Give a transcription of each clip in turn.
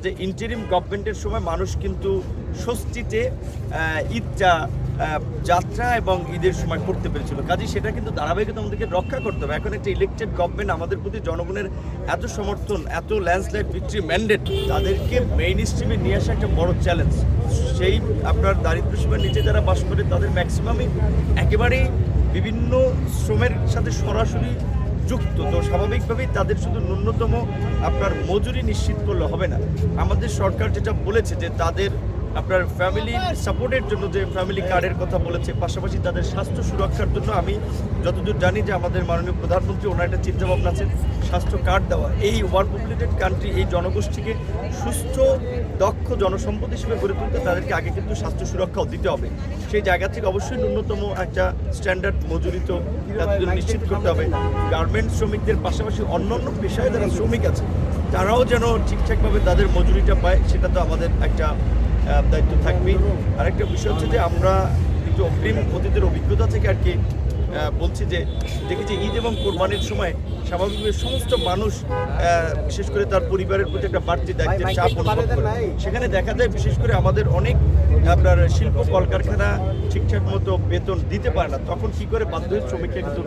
যে ইন্টারিম গভর্নমেন্টের সময় মানুষ কিন্তু স্বস্তিতে ঈদটা যাত্রা এবং ঈদের সময় করতে পেরেছিল, কাজেই সেটা কিন্তু ধারাবাহিকতা আমাদেরকে রক্ষা করতে হবে। এখন একটা ইলেকটেড গভর্নমেন্ট, আমাদের প্রতি জনগণের এত সমর্থন, এত ল্যান্ডস্লাইড ভিক্টরি ম্যান্ডেট, তাদেরকে মেইন স্ট্রিমে নিয়ে আসা একটা বড় চ্যালেঞ্জ। সেই আপনার দারিদ্র সীমার নিচে যারা বাস করে তাদের ম্যাক্সিমামই একেবারেই বিভিন্ন শ্রমের সাথে সরাসরি যুক্ত, তো স্বাভাবিকভাবেই তাদের শুধু ন্যূনতম আপনার মজুরি নিশ্চিত করলে হবে না। আমাদের সরকার যেটা বলেছে যে তাদের আপনার ফ্যামিলি সাপোর্টের জন্য যে ফ্যামিলি কার্ডের কথা বলেছে, পাশাপাশি তাদের স্বাস্থ্য সুরক্ষার জন্য আমি যতদূর জানি যে আমাদের মাননীয় প্রধানমন্ত্রী ওনার একটা চিন্তাভাবনা আছে স্বাস্থ্য কার্ড দেওয়া। এই ওভার পপুলেটেড কান্ট্রি, এই জনগোষ্ঠীকে সুস্থ দক্ষ জনসম্পদ হিসেবে গড়ে তুলতে তাদেরকে আগে কিন্তু স্বাস্থ্য সুরক্ষাও দিতে হবে। সেই জায়গা থেকে অবশ্যই ন্যূনতম একটা স্ট্যান্ডার্ড মজুরি তো তাদের জন্য নিশ্চিত করতে হবে। গার্মেন্টস শ্রমিকদের পাশাপাশি অন্যান্য পেশায় যারা শ্রমিক আছে তারাও যেন ঠিকঠাকভাবে তাদের মজুরিটা পায়, সেটা তো আমাদের একটা দায়িত্ব থাকবেই। আরেকটা বিষয় হচ্ছে যে আমরা একটু অগ্রিম অতীতের অভিজ্ঞতা থেকে আর কি বলছি যে দেখেছি ঈদ এবং কোরবানির সময় স্বাভাবিকভাবে সমস্ত মানুষ বিশেষ করে তার পরিবারের প্রতি একটা বাড়তি দায়িত্বের চাপ অনুভব করে। সেখানে দেখা যায় বিশেষ করে আমাদের অনেক আপনার শিল্প কলকারখানা ঠিকঠাক মতো বেতন দিতে পারে না, তখন কি করে বাধ্য হয়ে শ্রমিকরা কিন্তু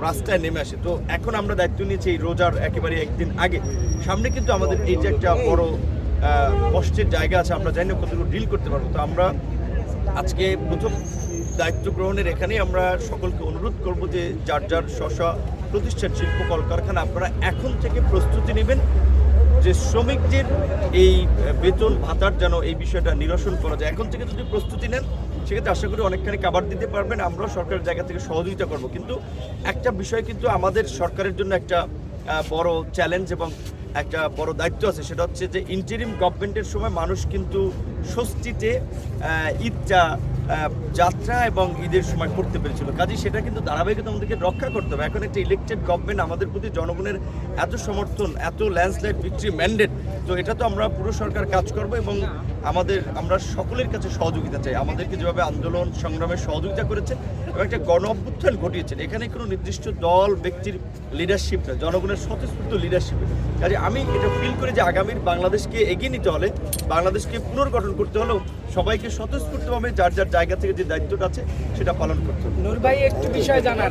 রাস্তায় নেমে আসে। তো এখন আমরা দায়িত্ব নিয়েছি এই রোজার একেবারে একদিন আগে, সামনে কিন্তু আমাদের এই যে একটা বড় কষ্টের জায়গা আছে, আমরা জানি না কতটুকু ডিল করতে পারবো। তো আমরা আজকে প্রথম দায়িত্ব গ্রহণের এখানেই আমরা সকলকে অনুরোধ করব যে যার যার স্ব প্রতিষ্ঠান শিল্প কলকারখানা আপনারা এখন থেকে প্রস্তুতি নেবেন যে শ্রমিকদের এই বেতন ভাতার যেন এই বিষয়টা নিরসন করা যায়। এখন থেকে যদি প্রস্তুতি নেন সেক্ষেত্রে আশা করি অনেকখানি কাভার দিতে পারবেন, আমরা সরকারের জায়গা থেকে সহযোগিতা করব। কিন্তু একটা বিষয় কিন্তু আমাদের সরকারের জন্য একটা বড় চ্যালেঞ্জ এবং একটা বড় দায়িত্ব আছে, সেটা হচ্ছে যে ইন্টারিম গভর্নমেন্টের সময় মানুষ কিন্তু স্বস্তিতে ঈদটা যাত্রা এবং ঈদের সময় করতে পেরেছিল, কাজেই সেটা কিন্তু ধারাবাহিকতা আমাদেরকে রক্ষা করতে হবে। এখন একটা ইলেকটেড গভর্নমেন্ট, আমাদের প্রতি জনগণের এত সমর্থন, এত ল্যান্ডস্লাইড ভিক্টরি ম্যান্ডেট, তো এটা তো আমরা পুরো সরকার কাজ করব এবং আমরা সকলের কাছে সহযোগিতা চাই। আমাদেরকে যেভাবে আন্দোলন সংগ্রামের সহযোগিতা করেছে এবং একটা গণ অভ্যুত্থান ঘটিয়েছেন, এখানে কোনো নির্দিষ্ট দল ব্যক্তির লিডারশিপ না, জনগণের স্বতঃস্ফূর্ত লিডারশিপ। কাজে আমি এটা ফিল করি যে আগামীর বাংলাদেশকে এগিয়ে নিতে হলে, বাংলাদেশকে পুনর্গঠন করতে হলেও সবাইকে স্বতঃস্ফূর্তভাবে যার যার জায়গা থেকে যে দায়িত্বটা আছে সেটা পালন করতে হবে। নূর ভাই, একটু বিষয় জানার